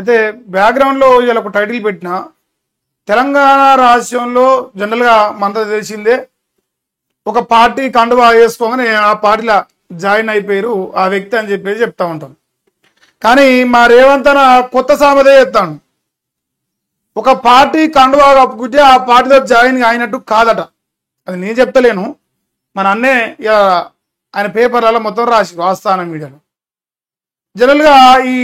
అయితే బ్యాక్గ్రౌండ్లో ఇలా ఒక టైటిల్ పెట్టిన తెలంగాణ రాష్ట్రంలో జనరల్గా మనతో తెలిసిందే ఒక పార్టీ కండువా వేసుకోగానే ఆ పార్టీలో జాయిన్ అయిపోయారు ఆ వ్యక్తి అని చెప్పేసి చెప్తా ఉంటాం. కానీ మా రేవంత్ అన్న కొత్త సామెతే చెప్తాను, ఒక పార్టీ కండువా కప్పుకుంటే ఆ పార్టీలో జాయిన్ అయినట్టు కాదట. అది నేను చెప్తలేను, మన అన్నే ఆయన పేపర్లలో మొత్తం రాస్తాను మీడియాలో. జనరల్గా ఈ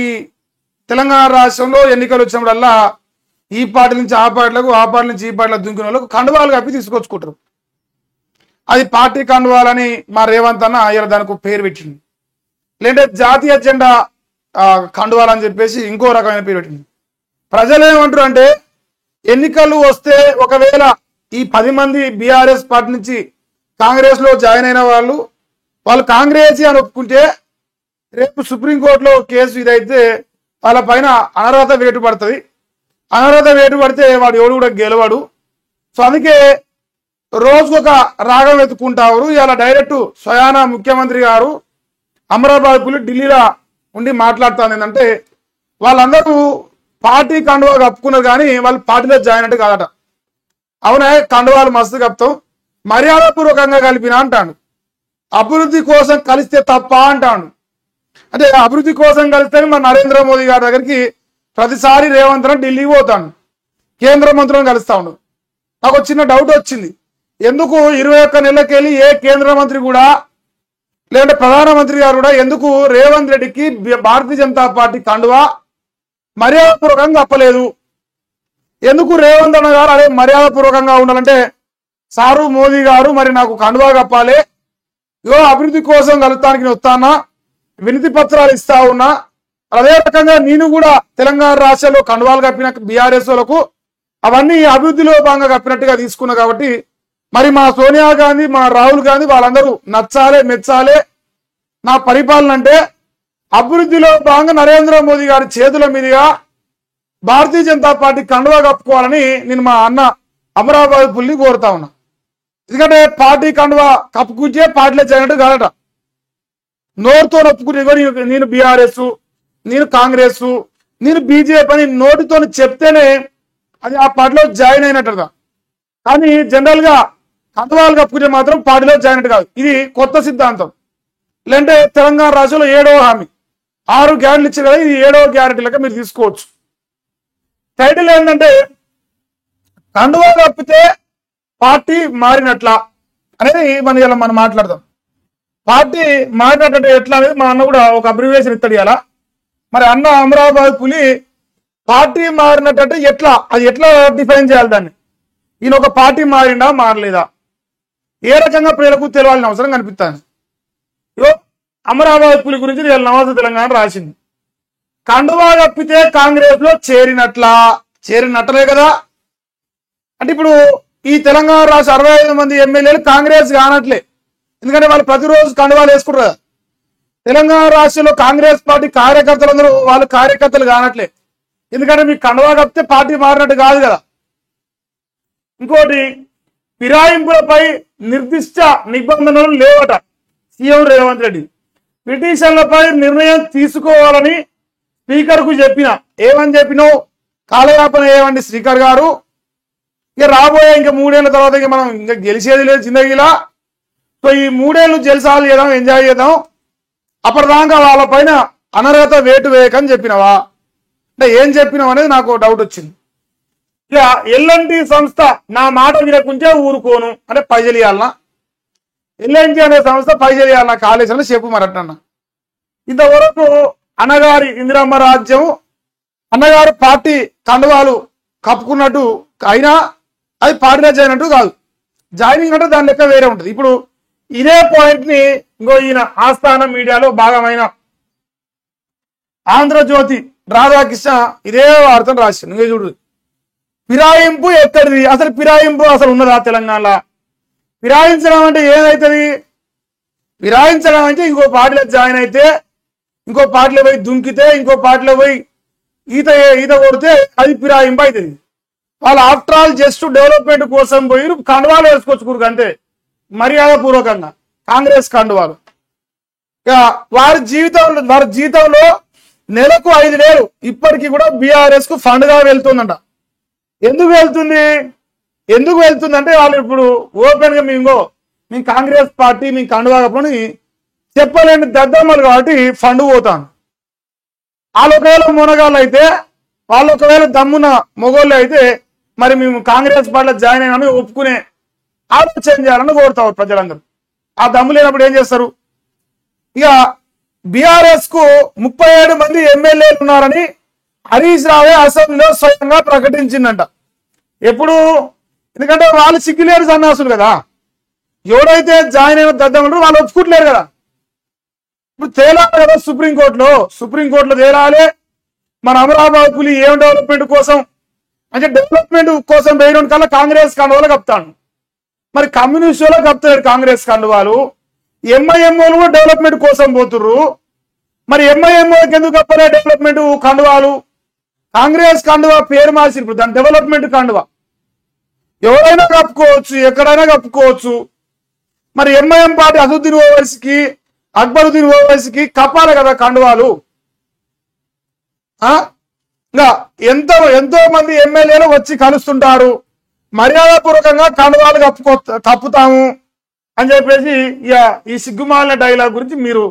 తెలంగాణ రాష్ట్రంలో ఎన్నికలు వచ్చినప్పుడల్లా ఈ పార్టీ నుంచి ఆ పార్టీలకు, ఆ పార్టీ నుంచి ఈ పార్టీలకు దుంకిన వాళ్ళకు కండువాలు కప్పి తీసుకొచ్చుకుంటారు. అది పార్టీ కండువాలని మా రేవంత్ అన్న ఇలా దానికి పేరు పెట్టింది. లేదంటే జాతీయ జెండా కండువాలని చెప్పేసి ఇంకో రకమైన పేరు పెట్టింది. ప్రజలు ఏమంటారు అంటే, ఎన్నికలు వస్తే ఒకవేళ ఈ 10 మంది బీఆర్ఎస్ పార్టీ నుంచి కాంగ్రెస్లో జాయిన్ అయిన వాళ్ళు కాంగ్రెస్ అని ఒప్పుకుంటే రేపు సుప్రీంకోర్టులో కేసు ఇదైతే వాళ్ళ పైన అనర్హత వేటు పడుతుంది. అనర్హత వేటు పడితే వాడు ఎవడు కూడా గెలవాడు. సో అందుకే రోజుకొక రాగం ఎత్తుకుంటారు. ఇలా డైరెక్ట్ స్వయానా ముఖ్యమంత్రి గారు అమరాబాద్ పులి ఢిల్లీలో ఉండి మాట్లాడుతుంది ఏంటంటే, వాళ్ళందరూ పార్టీ కండువా కప్పుకున్నారు కానీ వాళ్ళు పార్టీలో జాయిన్ అంటే కాదట. అవునా, కండువాలు మస్తు కప్పుతాం, మర్యాదపూర్వకంగా కలిపిన అంటాడు. అభివృద్ధి కోసం కలిస్తే తప్ప అంటాడు. అంటే అభివృద్ధి కోసం కలిస్తే మన నరేంద్ర మోదీ గారి దగ్గరికి ప్రతిసారి రేవంత్ ఢిల్లీ పోతాను, కేంద్ర మంత్రులను కలుస్తా ఉండు. నాకు ఒక చిన్న డౌట్ వచ్చింది, ఎందుకు 21 నెలలకెళ్ళి ఏ కేంద్ర మంత్రి కూడా లేదంటే ప్రధానమంత్రి గారు కూడా ఎందుకు రేవంత్ రెడ్డికి భారతీయ జనతా పార్టీ కండువా మర్యాదపూర్వకంగా కప్పలేదు? ఎందుకు రేవంత్ అన్న గారు అదే మర్యాదపూర్వకంగా ఉండాలంటే, సారు మోదీ గారు మరి నాకు కండువా కప్పాలి, ఇగో అభివృద్ధి కోసం కలుస్తానికి నేను వస్తానా, వినతి పత్రాలు ఇస్తా ఉన్నా, అదే రకంగా నేను కూడా తెలంగాణ రాష్ట్రంలో కండువాలు కప్పిన బీఆర్ఎస్ వాళ్ళకు అవన్నీ అభివృద్ధిలో భాగంగా కప్పినట్టుగా తీసుకున్నా. కాబట్టి మరి మా సోనియా గాంధీ, మా రాహుల్ గాంధీ వాళ్ళందరూ నచ్చాలే మెచ్చాలే నా పరిపాలన అంటే, అభివృద్ధిలో భాగంగా నరేంద్ర మోదీ గారి చేతుల మీదుగా భారతీయ జనతా పార్టీ కండువా కప్పుకోవాలని నేను మా అన్న అమరాబాద్ పుల్లి కోరుతా ఉన్నా. ఎందుకంటే పార్టీ కండువా కప్పుకుంటే పార్టీలో చేయనట్టు కాదట. నోటితో ఒప్పుకునే నేను బీఆర్ఎస్, నేను కాంగ్రెస్, నేను బీజేపీ అని నోటితో చెప్తేనే అది ఆ పార్టీలో జాయిన్ అయినట్టుగా. కానీ జనరల్ గా కండువాలు కప్పుకుంటే మాత్రం పార్టీలో జాయిన్ అయినట్టు కాదు. ఇది కొత్త సిద్ధాంతం. లేదంటే తెలంగాణ రాష్ట్రంలో 7వ హామీ, 6 గ్యారెంటీలు ఇచ్చారు కదా, ఇది 7వ గ్యారెంటీ లెక్క మీరు తీసుకోవచ్చు. టైటిల్ ఏంటంటే, కండువా కప్పితే పార్టీ మారినట్లా అనేది మనం మాట్లాడదాం. పార్టీ మారినట్టు ఎట్లా అనేది మా అన్న కూడా ఒక అబ్రివేషన్ ఇస్తాడు ఇలా. మరి అన్న అమరాబాద్ పులి పార్టీ మారినట్టు ఎట్లా, అది ఎట్లా డిఫైన్ చేయాలి దాన్ని? ఈయన ఒక పార్టీ మారిందా మారలేదా, ఏ రకంగా ప్రజలకు తెలవాల్సిన అవసరం కనిపిస్తాను. ఇగో అమరాబాద్ పులి గురించి నమస్తే తెలంగాణ రాసింది. కండువా కప్పితే కాంగ్రెస్ లో చేరినట్లే కదా. అంటే ఇప్పుడు ఈ తెలంగాణ రాష్ట్ర 65 మంది ఎమ్మెల్యేలు కాంగ్రెస్ కానట్లే, ఎందుకంటే వాళ్ళు ప్రతిరోజు కండువాలు వేసుకుంటారు కదా. తెలంగాణ రాష్ట్రంలో కాంగ్రెస్ పార్టీ కార్యకర్తలందరూ వాళ్ళు కార్యకర్తలు కానట్లే, ఎందుకంటే మీకు కండువా కప్పితే పార్టీ మారినట్టు కాదు కదా. ఇంకోటి, ఫిరాయింపులపై నిర్దిష్ట నిబంధనలు లేవట. సీఎం రేవంత్ రెడ్డి పిటిషన్లపై నిర్ణయం తీసుకోవాలని స్పీకర్ కు చెప్పిన. ఏమని చెప్పినావు? కాలయాపన ఏమండి స్పీకర్ గారు, ఇక రాబోయే ఇంకా 3 ఏళ్ల తర్వాత ఇక మనం ఇంకా గెలిచేది లేదు జిందగీలా. సో ఈ 3 ఏళ్ళు జల్సాలు చేద్దాం, ఎంజాయ్ చేద్దాం, అప్పటిదాకా వాళ్ళ పైన అనర్హత వేటు వేయకని చెప్పినవా అంటే ఏం చెప్పినావు అనేది నాకు డౌట్ వచ్చింది. ఇక ఎల్ఎన్టీ సంస్థ నా మాట వినకుంటే ఊరుకోను అంటే పైసలు ఇవ్వాలన్నా, ఎల్ఎన్టీ అనే సంస్థ పైసలు ఇవ్వాలన్నా కాళేశ్వరం చెప్పు మరట్టన్న. ఇంతవరకు అన్నగారి ఇందిరమ్మ రాజ్యం, అన్నగారు పార్టీ కండువాలు కప్పుకున్నట్టు అయినా అది పార్టీలో జాయినట్టు కాదు. జాయినింగ్ అంటే దాని లెక్క వేరే ఉంటుంది. ఇప్పుడు ఇదే పాయింట్ ని ఇంకో ఈయన ఆస్థానం మీడియాలో భాగమైన ఆంధ్రజ్యోతి రాధాకృష్ణ ఇదే వార్తను రాశాడు. ఇంకో చూడు, ఫిరాయింపు ఎక్కడిది, అసలు ఫిరాయింపు అసలు ఉన్నదా తెలంగాణలో? ఫిరాయించడం అంటే ఏదైతుంది? ఫిరాయించడం అంటే ఇంకో పార్టీలో జాయిన్ అయితే, ఇంకో పార్టీలో పోయి దుంకితే, ఇంకో పార్టీలో పోయి ఈత కొడితే అది ఫిరాయింపు అవుతుంది. వాళ్ళు ఆఫ్టర్ ఆల్ జస్ట్ డెవలప్మెంట్ కోసం పోయి కండువాలు వేసుకొచ్చుకోరు అంతే, మర్యాద పూర్వకంగా కాంగ్రెస్ కండువాలు. వారి జీవితంలో నెలకు 5,000 ఇప్పటికీ కూడా బీఆర్ఎస్ కు ఫండ్ గా వెళ్తుందంట. ఎందుకు వెళ్తుంది అంటే వాళ్ళు ఇప్పుడు ఓపెన్ గా మేము కాంగ్రెస్ పార్టీ మేము కండువాకపోని చెప్పలేని దద్దమ్మలు కాబట్టి ఫండ్ పోతాను. వాళ్ళు ఒకవేళ మునగాళ్ళు అయితే, వాళ్ళు ఒకవేళ దమ్మున మొగోళ్ళు అయితే మరి మేము కాంగ్రెస్ పార్టీలో జాయిన్ అయినా ఒప్పుకునే ఆలోచన చేయాలని కోరుతారు ప్రజలందరూ. ఆ దమ్ము లేనప్పుడు ఏం చేస్తారు? ఇక బీఆర్ఎస్ కు 37 మంది ఎమ్మెల్యేలు ఉన్నారని హరీష్ రావే అసెంబ్లీలో స్వయంగా ప్రకటించిందంట. ఎప్పుడు? ఎందుకంటే వాళ్ళు సిగ్గులేరు సన్నాసులు కదా. ఎవడైతే జాయిన్ అయిన దద్దమంటారు వాళ్ళు ఒప్పుకుంటలేరు కదా. ఇప్పుడు తేలాలి కదా సుప్రీంకోర్టులో తేలాలి. మన అమరాబాద్ పులి ఏం డెవలప్మెంట్ కోసం అంటే డెవలప్మెంట్ కోసం వేయడం కల్లా కాంగ్రెస్ కండువాలు కప్తాను. మరి కమ్యూనిస్ట్ వాళ్ళు కప్తాడు కాంగ్రెస్ కండువాలు. ఎంఐఎంఓలు కూడా డెవలప్మెంట్ కోసం పోతుర్రు. మరి ఎంఐఎంఓకి ఎందుకు కప్పలే డెవలప్మెంట్ కండువాలు? కాంగ్రెస్ కండువా పేరు మార్చి ఇప్పుడు దాని డెవలప్మెంట్ కండువా. ఎవరైనా కప్పుకోవచ్చు, ఎక్కడైనా కప్పుకోవచ్చు. మరి ఎంఐఎం పార్టీ అసదుద్దీన్ ఓవైసీకి, అక్బరుద్దీన్ ఓవైసీకి కప్పాలి కదా కండువాలు. ఇంకా ఎంతో మంది ఎమ్మెల్యేలు వచ్చి కలుస్తుంటారు. మర్యాదపూర్వకంగా కండువాలు కప్పుతాము అని చెప్పేసి ఇక ఈ సిగ్గుమాలిన డైలాగ్ గురించి మీరు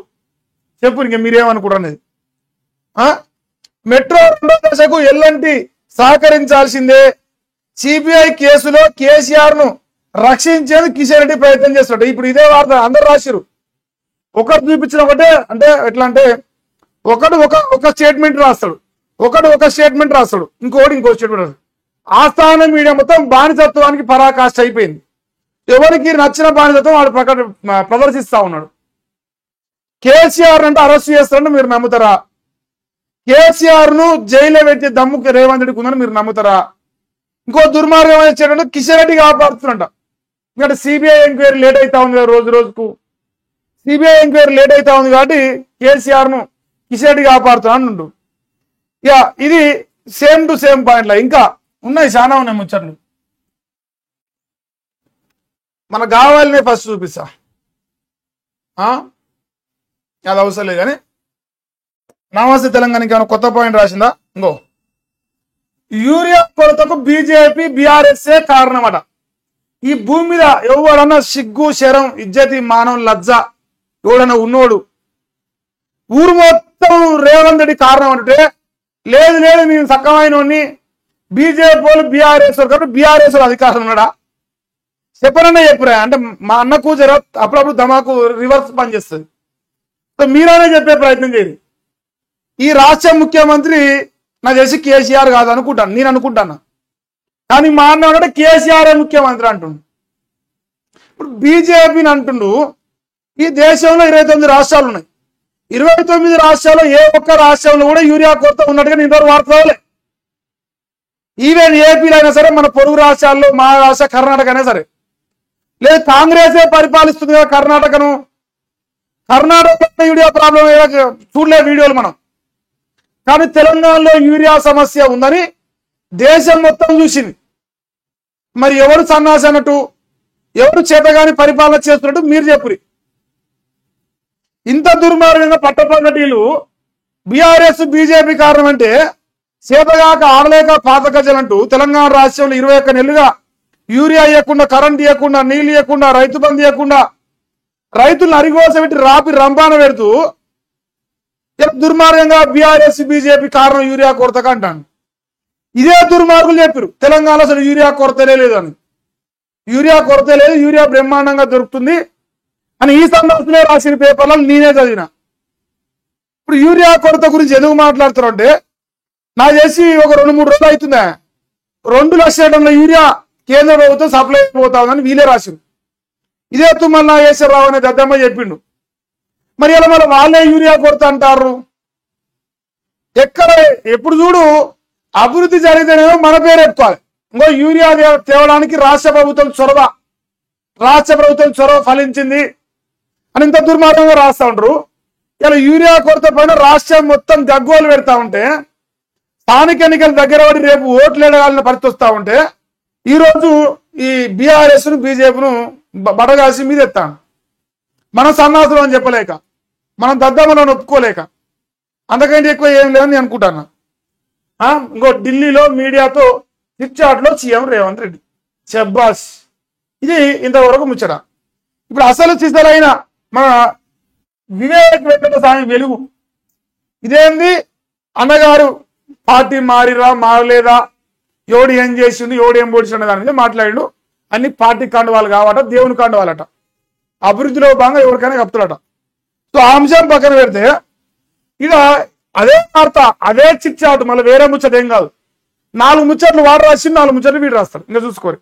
చెప్పు. ఇంక మీరేమనుకుంటున్నది? మెట్రో 2వ దశకు ఎల్ఎన్టీ సహకరించాల్సిందే. సిబిఐ కేసులో కేసీఆర్ ను రక్షించేందుకు కిషన్ రెడ్డి ప్రయత్నం చేస్తున్నాడు. ఇప్పుడు ఇదే వార్త అందరు రాసిరు. ఒకటి చూపించిన ఒకటే అంటే ఎట్లా అంటే ఒక స్టేట్మెంట్ రాస్తాడు, ఒక స్టేట్మెంట్ రాస్తాడు, ఇంకో స్టేట్మెంట్ రాస్తాడు. ఆస్థాన మీడియా మొత్తం బానిసత్వానికి పరాకాష్ఠ అయిపోయింది. ఎవరికి నచ్చిన బానిసత్వం వాడు ప్రదర్శిస్తా ఉన్నాడు. కేసీఆర్ అంటే అరెస్ట్ చేస్తారని మీరు నమ్ముతారా? కేసీఆర్ ను జైల్లో పెట్టే దమ్ముకి రేవంత్ రెడ్డికి ఉందని మీరు నమ్ముతారా? ఇంకో దుర్మార్గం వచ్చేటంటే కిషన్ రెడ్డి కాపాడుతున్నట. ఎందుకంటే సిబిఐ ఎంక్వైరీ లేట్ అవుతా ఉంది కదా, రోజుకు సిబిఐ ఎంక్వైరీ లేట్ అవుతా ఉంది కాబట్టి కేసీఆర్ ను కిషన్ రెడ్డి కాపాడుతున్నాడు. ఇక ఇది సేమ్ టు సేమ్ పాయింట్ లా ఇంకా ఉన్నాయి, చాలా ఉన్నాయి ముచ్చట్లు. మనకు కావాలనే ఫస్ట్ చూపిస్తా, అది అవసరం లేదు కానీ. నమస్తే తెలంగాణకి ఏమైనా కొత్త పాయింట్ రాసిందా? యూరియా కొరతకు బీజేపీ బీఆర్ఎస్ కారణమట. ఈ భూమి మీద ఎవడన్నా సిగ్గు శరం ఇజ్జతి మానవం లజ్జ ఎవడన్నా ఉన్నోడు ఊరు మొత్తం రేవంత్ రెడ్డి కారణం అంటే లేదు నేను సక్కమైన బీజేపీ వాళ్ళు బీఆర్ఎస్ కాబట్టి బీఆర్ఎస్ అధికారం ఉన్నాడా? చెప్పనన్నా చెప్పురా. అంటే మా అన్నకు జర అప్పుడప్పుడు ధమాకు రివర్స్ పనిచేస్తుంది. సో మీరైనా చెప్పే ప్రయత్నం చేయండి. ఈ రాష్ట్ర ముఖ్యమంత్రి నాకు తెలిసి కేసీఆర్ కాదు అనుకుంటాను, నేను అనుకుంటాను. కానీ మా అన్న అంటే కేసీఆర్ ముఖ్యమంత్రి అంటుండు. ఇప్పుడు బీజేపీని అంటుండు. ఈ దేశంలో 29 రాష్ట్రాలు ఉన్నాయి. 29 రాష్ట్రాల్లో ఏ ఒక్క రాష్ట్రంలో కూడా యూరియా కొరత ఉన్నట్టుగా నేను వార్తలే. ఈవెన్ ఏపీలో అయినా సరే, మన పొరుగు రాష్ట్రాల్లో మహారాష్ట్ర కర్ణాటక అయినా సరే, లేదు కాంగ్రెసే పరిపాలిస్తుంది కదా కర్ణాటకను. కర్ణాటక యూరియా ప్రాబ్లం చూడలే వీడియోలు మనం. కానీ తెలంగాణలో యూరియా సమస్య ఉందని దేశం మొత్తం చూసింది. మరి ఎవరు సన్నాసి అన్నట్టు, ఎవరు చేతగాని పరిపాలన చేస్తున్నట్టు మీరు చెప్పురి. ఇంత దుర్మార్గంగా పట్టపగటీలు బీఆర్ఎస్ బీజేపీ కారణం అంటే చేతగాక ఆడలేక పాత గజలంటూ తెలంగాణ రాష్ట్రంలో 21 నెలలుగా యూరియా ఇవ్వకుండా, కరెంట్ ఇవ్వకుండా, నీళ్ళు ఇవ్వకుండా, రైతు బంధు ఇవ్వకుండా, రైతులను అరిగోస పెట్టి రాపి రంపాన పెడుతూ దుర్మార్గంగా బీఆర్ఎస్ బీజేపీ కారణం యూరియా కొరతగా అంటాను. ఇదే దుర్మార్గులు చెప్పారు తెలంగాణలో అసలు యూరియా కొరతలే లేదు అని. యూరియా కొరత లేదు, యూరియా బ్రహ్మాండంగా దొరుకుతుంది అని ఈ సందర్భంలో రాసిన పేపర్లను నేనే చదివిన. ఇప్పుడు యూరియా కొరత గురించి ఎందుకు మాట్లాడుతారు అంటే, నాకు చేసి ఒక 2-3 రోజులు అవుతుందా 2 లక్షల టన్నుల యూరియా కేంద్ర ప్రభుత్వం సప్లై అయిపోతా ఉందని వీలే రాసిండు. ఇదే తుమ్మల నాగేశ్వరరావు అనే దద్దమ్మ చెప్పిండు. మరి ఇలా మళ్ళీ వాళ్ళే యూరియా కొరత అంటారు. ఎక్కడ ఎప్పుడు చూడు అభివృద్ధి జరిగితేనేమో మన పేరు ఎత్తుకోవాలి. ఇంకో యూరియా తేవడానికి రాష్ట్ర ప్రభుత్వం చొరవ ఫలించింది అని ఇంత దుర్మార్గంగా రాస్తా ఉంటారు. ఇలా యూరియా కొరత పైన రాష్ట్రం మొత్తం గగ్గోలు పెడతా ఉంటే, స్థానిక ఎన్నికల దగ్గర పడి రేపు ఓట్లు ఎడగాలని పరిస్థితి వస్తా ఉంటే, ఈరోజు ఈ బీఆర్ఎస్ ను బీజేపీను బడగాసి మీద ఎత్తాను. మనం సన్నాసులు అని చెప్పలేక, మనం దద్దమ్మలను ఒప్పుకోలేక, అంతకంటే ఎక్కువ ఏం లేదని నేను అనుకుంటాను. ఇంకో ఢిల్లీలో మీడియాతో చిట్చాట్లో సీఎం రేవంత్ రెడ్డి షబ్బాస్. ఇది ఇంతవరకు ముచ్చట. ఇప్పుడు అసలు సిసలైన మన వివేక్ వెంకటస్వామి వెలుగు ఇదేంది, అన్నగారు పార్టీ మారిరా మారలేదా, ఎవడు ఏం చేసిండు ఎవడు ఏం పొడిచిండు దాని మీద మాట్లాడిండు. అన్ని పార్టీ కండువాలు కావట, దేవుని కండువాలట, అభివృద్ధిలో భాగంగా ఎవరికైనా కప్తులట. సో ఆ అంశం పక్కన పెడితే ఇక అదే వార్త అదే చిట్చాటు, మళ్ళీ వేరే ముచ్చట ఏం కాదు. 4 ముచ్చట్లు వాడు రాసి 4 ముచ్చట్లు వీడు రాస్తాడు. ఇంకా చూసుకోరు.